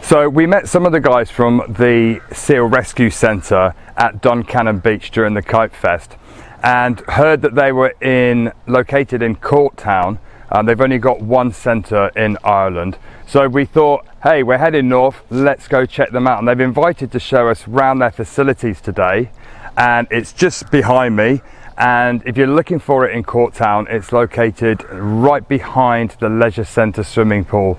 So we met some of the guys from the Seal Rescue Centre at Duncannon Beach during the Kite Fest and heard that they were located in Courtown. They've only got one centre in Ireland. So we thought, hey, we're heading north, let's go check them out. And they've invited to show us around their facilities today. And it's just behind me. And if you're looking for it in Courtown, it's located right behind the leisure centre swimming pool.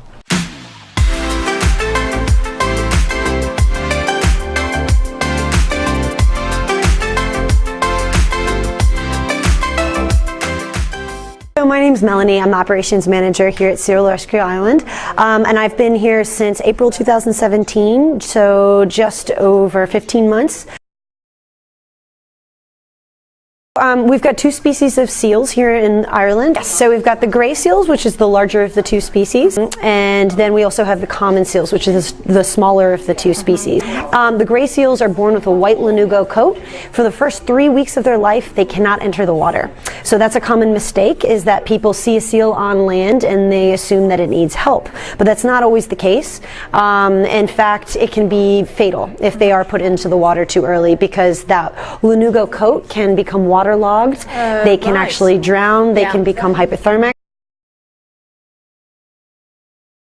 So my name's Melanie. I'm Operations Manager here at Seal Rescue Island, and I've been here since April 2017, so just over 15 months. We've got two species of seals here in Ireland. So we've got the grey seals, which is the larger of the two species, and then we also have the common seals, which is the smaller of the two species. The grey seals are born with a white lanugo coat. For the first 3 weeks of their life, they cannot enter the water. So that's a common mistake, is that people see a seal on land and they assume that it needs help. But that's not always the case. In fact, it can be fatal if they are put into the water too early, because that lanugo coat can become waterlogged. They can actually drown. They can become hypothermic.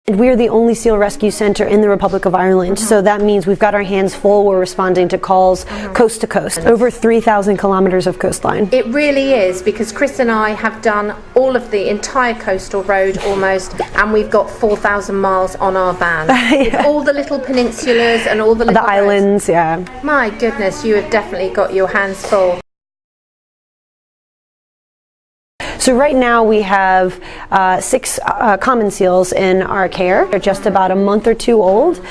And we are the only seal rescue center in the Republic of Ireland, so that means we've got our hands full. We're responding to calls coast to coast, over 3,000 kilometers of coastline. It really is, because Chris and I have done all of the entire coastal road almost, and we've got 4,000 miles on our van. With all the little peninsulas and all the little islands, yeah. My goodness, you have definitely got your hands full. So right now we have 6 common seals in our care. They're just about a month or two old.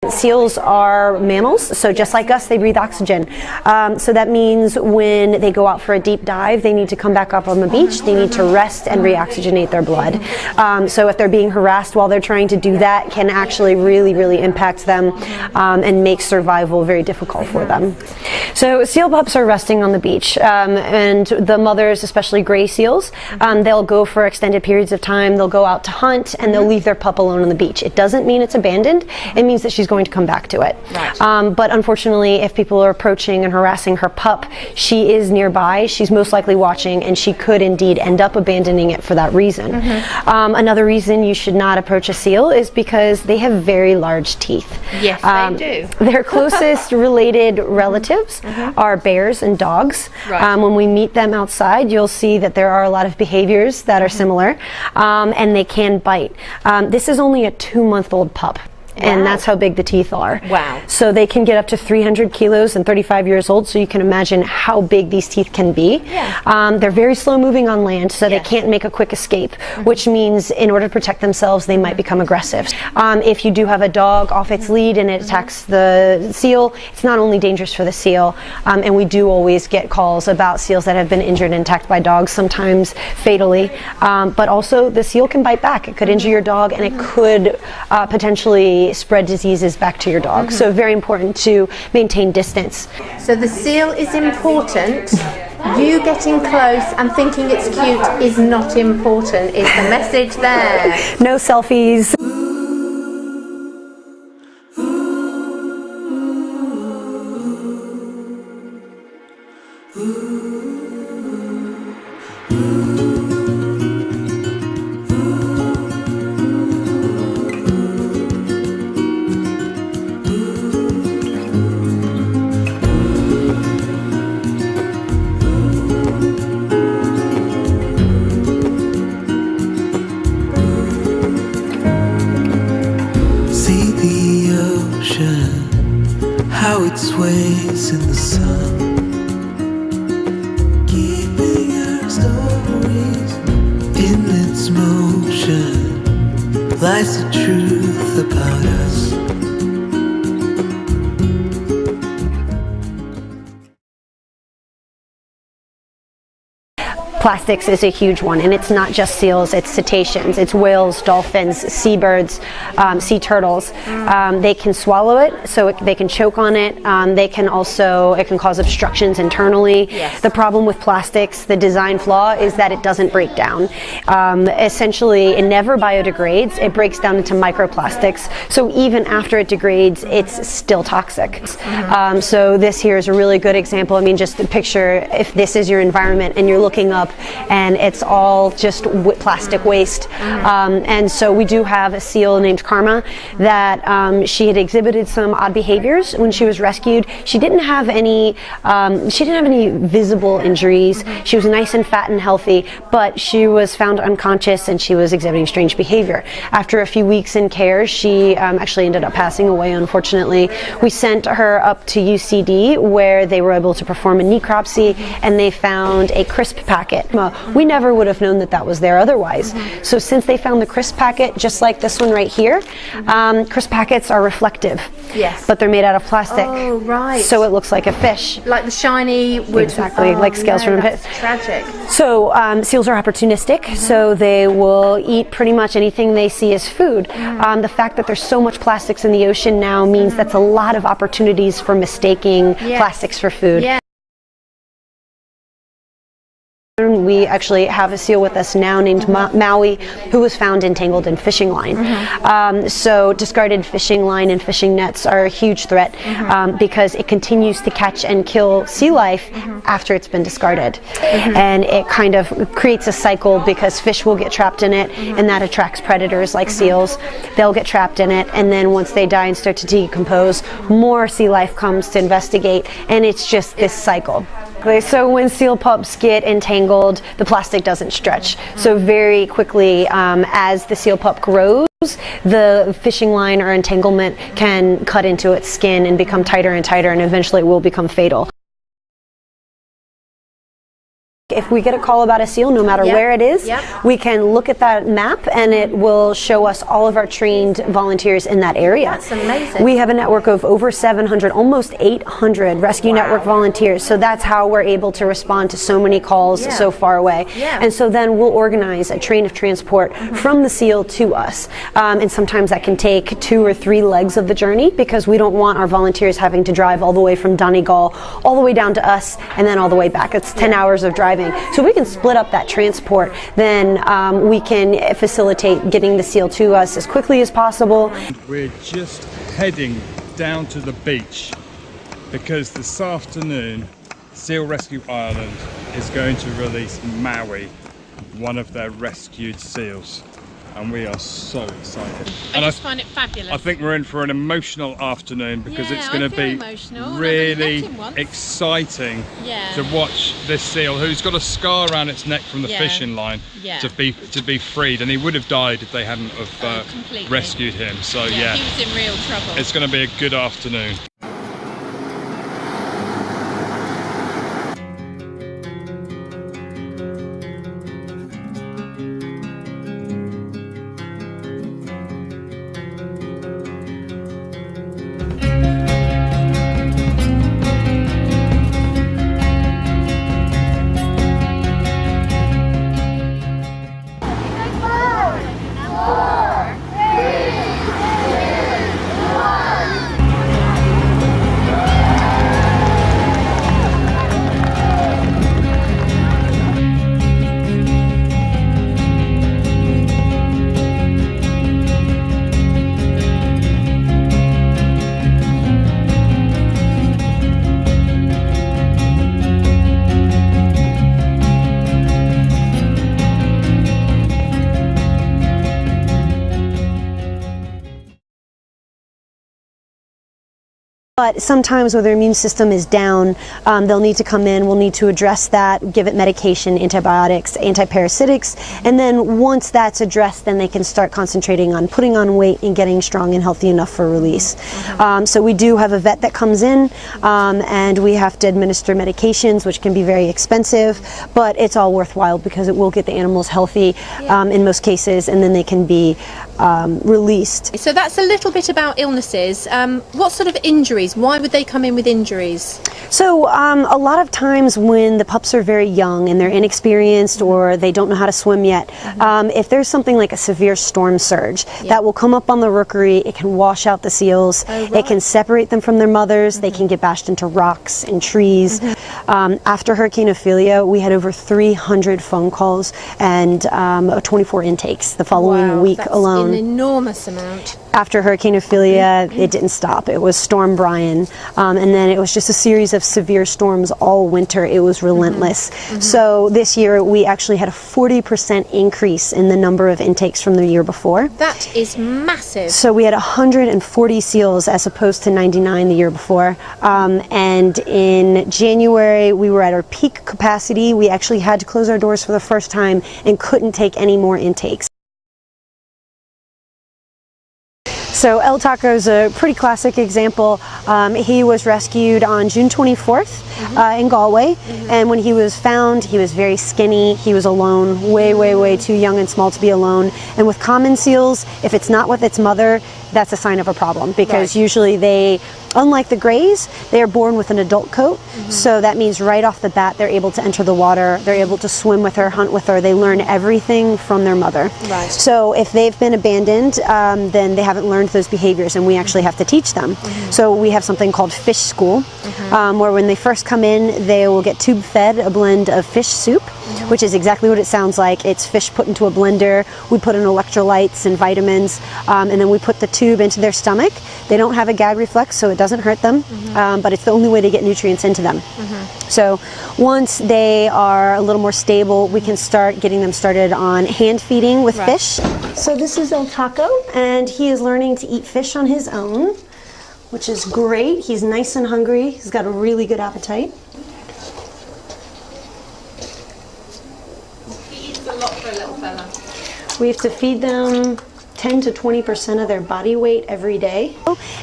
Seals are mammals, so just like us, they breathe oxygen. So that means when they go out for a deep dive, they need to come back up on the beach. They need to rest and reoxygenate their blood. So if they're being harassed while they're trying to do that, can actually really impact them and make survival very difficult for them. So seal pups are resting on the beach, and the mothers, especially gray seals, they'll go for extended periods of time. They'll go out to hunt and they'll leave their pup alone on the beach. It doesn't mean it's abandoned. It means that she's going to come back to it. Right. But unfortunately, if people are approaching and harassing her pup, she is nearby. She's most likely watching, and she could indeed end up abandoning it for that reason. Another reason you should not approach a seal is because they have very large teeth. Yes, they do. Their closest related relatives are bears and dogs. Right. When we meet them outside, you'll see that there are a lot of behaviors that are similar, and they can bite. This is only a 2-month-old pup. And that's how big the teeth are. Wow. So they can get up to 300 kilos and 35 years old, so you can imagine how big these teeth can be. Yeah. They're very slow moving on land, so they can't make a quick escape, which means in order to protect themselves, they might become aggressive. If you do have a dog off its lead and it attacks the seal, it's not only dangerous for the seal, and we do always get calls about seals that have been injured and attacked by dogs, sometimes fatally, but also the seal can bite back. It could injure your dog, and it could potentially spread diseases back to your dog. So very important to maintain distance. So the seal is important. You getting close and thinking it's cute is not important, is the message there. No selfies. How it sways in the sun, keeping our stories in its motion, lies the truth about us. Plastics is a huge one, and it's not just seals, it's cetaceans, it's whales, dolphins, seabirds, sea turtles. They can swallow it, so they can choke on it. They can also, it can cause obstructions internally. Yes. The problem with plastics, the design flaw, is that it doesn't break down. Essentially, it never biodegrades. It breaks down into microplastics. So even after it degrades, it's still toxic. So this here is a really good example. I mean, just picture if this is your environment and you're looking up and it's all just plastic waste. And so we do have a seal named Karma that she had exhibited some odd behaviors when she was rescued. She didn't have any visible injuries. She was nice and fat and healthy, but she was found unconscious and she was exhibiting strange behavior. After a few weeks in care, she actually ended up passing away, unfortunately. We sent her up to UCD where they were able to perform a necropsy, and they found a crisp packet. We never would have known that that was there otherwise. So since they found the crisp packet, just like this one right here, crisp packets are reflective. Yes. But they're made out of plastic. Oh, right. So it looks like a fish. Like the shiny wood. Exactly, like scales from a fish. That's tragic. So seals are opportunistic, so they will eat pretty much anything they see as food. The fact that there's so much plastics in the ocean now means that's a lot of opportunities for mistaking plastics for food. Yeah. We actually have a seal with us now named Maui, who was found entangled in fishing line. So discarded fishing line and fishing nets are a huge threat because it continues to catch and kill sea life after it's been discarded. And it kind of creates a cycle because fish will get trapped in it, and that attracts predators like seals. They'll get trapped in it, and then once they die and start to decompose, more sea life comes to investigate, and it's just this cycle. So when seal pups get entangled, the plastic doesn't stretch. So very quickly, as the seal pup grows, the fishing line or entanglement can cut into its skin and become tighter and tighter, and eventually it will become fatal. If we get a call about a seal, no matter where it is, we can look at that map and it will show us all of our trained volunteers in that area. That's amazing. We have a network of over 700, almost 800 rescue network volunteers. So that's how we're able to respond to so many calls so far away. And so then we'll organize a train of transport from the seal to us. And sometimes that can take 2 or 3 legs of the journey because we don't want our volunteers having to drive all the way from Donegal all the way down to us and then all the way back. It's 10 hours of driving. So we can split up that transport, then we can facilitate getting the seal to us as quickly as possible. We're just heading down to the beach because this afternoon Seal Rescue Ireland is going to release Maui, one of their rescued seals. And we are so excited. I just find it fabulous. I think we're in for an emotional afternoon because it's going to be emotional. really exciting to watch this seal, who's got a scar around its neck from the fishing line, to be freed. And he would have died if they hadn't have rescued him. So he was in real trouble. It's going to be a good afternoon. But sometimes when their immune system is down, they'll need to come in, we'll need to address that, give it medication, antibiotics, antiparasitics, and then once that's addressed, then they can start concentrating on putting on weight and getting strong and healthy enough for release. So we do have a vet that comes in, and we have to administer medications, which can be very expensive, but it's all worthwhile because it will get the animals healthy in most cases, and then they can be released. So that's a little bit about illnesses. What sort of injuries? Why would they come in with injuries? So a lot of times when the pups are very young and they're inexperienced or they don't know how to swim yet, if there's something like a severe storm surge, that will come up on the rookery, it can wash out the seals, it can separate them from their mothers, they can get bashed into rocks and trees. After Hurricane Ophelia, we had over 300 phone calls and 24 intakes the following week alone. An enormous amount. After Hurricane Ophelia, it didn't stop. It was Storm Brian, and then it was just a series of severe storms all winter. It was relentless. So this year we actually had a 40% increase in the number of intakes from the year before. That is massive. So we had 140 seals as opposed to 99 the year before. And in January we were at our peak capacity. We actually had to close our doors for the first time and couldn't take any more intakes. So El Taco is a pretty classic example. He was rescued on June 24th in Galway, and when he was found, he was very skinny, he was alone, way too young and small to be alone. And with common seals, if it's not with its mother, that's a sign of a problem, because usually they, unlike the grays, they are born with an adult coat, so that means right off the bat they're able to enter the water, they're able to swim with her, hunt with her, they learn everything from their mother. So if they've been abandoned, then they haven't learned those behaviors, and we actually have to teach them. So we have something called fish school, where when they first come in, they will get tube fed a blend of fish soup, which is exactly what it sounds like. It's fish put into a blender, we put in electrolytes and vitamins, and then we put the tube into their stomach. They don't have a gag reflex, so it doesn't hurt them, but it's the only way to get nutrients into them. So once they are a little more stable, we can start getting them started on hand feeding with fish. So this is El Taco, and he is learning to eat fish on his own, which is great. He's nice and hungry. He's got a really good appetite. He eats a lot for a little fella. We have to feed them 10 to 20% of their body weight every day.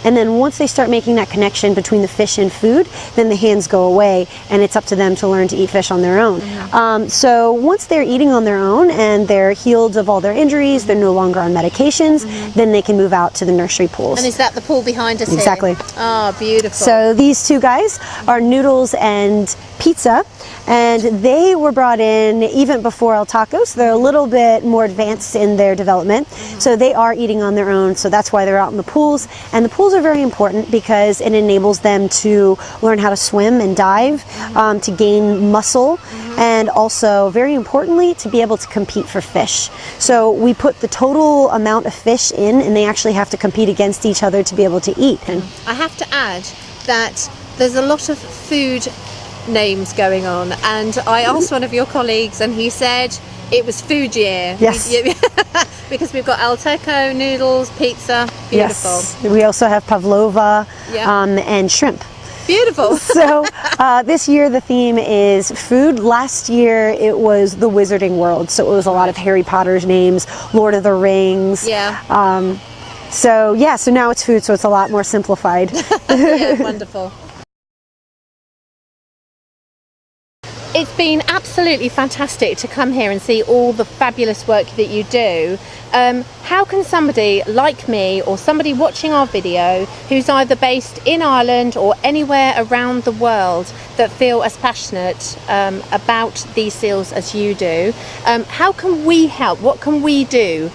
And then once they start making that connection between the fish and food, then the hands go away and it's up to them to learn to eat fish on their own. So once they're eating on their own and they're healed of all their injuries, they're no longer on medications, then they can move out to the nursery pools. And is that the pool behind us Exactly. here? Oh, beautiful. So these two guys are Noodles and Pizza, and they were brought in even before El Taco, so they're a little bit more advanced in their development. So they are eating on their own, so that's why they're out in the pools. And the pools are very important because it enables them to learn how to swim and dive, to gain muscle, and also, very importantly, to be able to compete for fish. So we put the total amount of fish in, and they actually have to compete against each other to be able to eat. And I have to add that there's a lot of food names going on, and I asked one of your colleagues and he said it was food year. Yes. Because we've got El Taco, noodles, pizza. Beautiful. Yes. We also have pavlova and shrimp. Beautiful. So this year the theme is food. Last year it was the Wizarding World, so it was a lot of Harry Potter's names, Lord of the Rings. So now it's food, so it's a lot more simplified. Yeah, wonderful. It's been absolutely fantastic to come here and see all the fabulous work that you do. How can somebody like me or somebody watching our video who's either based in Ireland or anywhere around the world that feel as passionate about these seals as you do, how can we help? What can we do?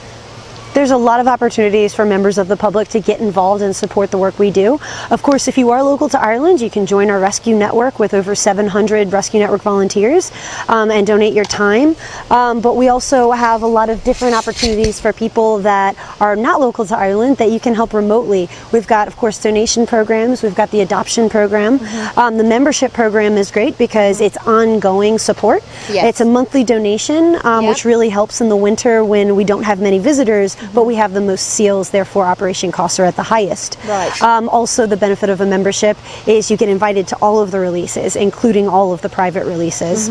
There's a lot of opportunities for members of the public to get involved and support the work we do. Of course, if you are local to Ireland, you can join our rescue network with over 700 Rescue Network volunteers and donate your time. But we also have a lot of different opportunities for people that are not local to Ireland that you can help remotely. We've got, of course, donation programs. We've got the adoption program. The membership program is great because it's ongoing support. It's a monthly donation, which really helps in the winter when we don't have many visitors, but we have the most seals, therefore operation costs are at the highest. Also, the benefit of a membership is you get invited to all of the releases, including all of the private releases.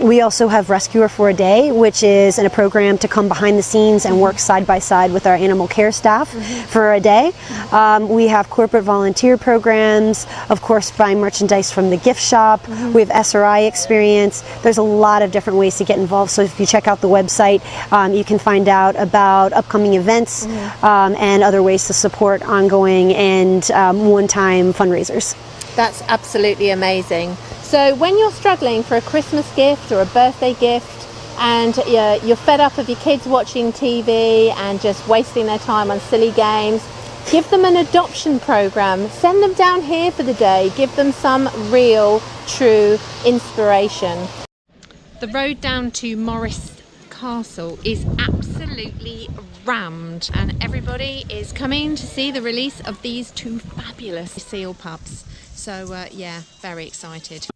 We also have Rescuer for a Day, which is a program to come behind the scenes and work side by side with our animal care staff for a day. We have corporate volunteer programs, of course, buying merchandise from the gift shop. We have SRI experience. There's a lot of different ways to get involved, so if you check out the website, you can find out about upcoming events, and other ways to support ongoing and one-time fundraisers. That's absolutely amazing. So when you're struggling for a Christmas gift or a birthday gift, and you're fed up of your kids watching TV and just wasting their time on silly games, give them an adoption program. Send them down here for the day. Give them some real, true inspiration. The road down to Morris Castle is absolutely rammed, and everybody is coming to see the release of these two fabulous seal pups. So yeah, very excited.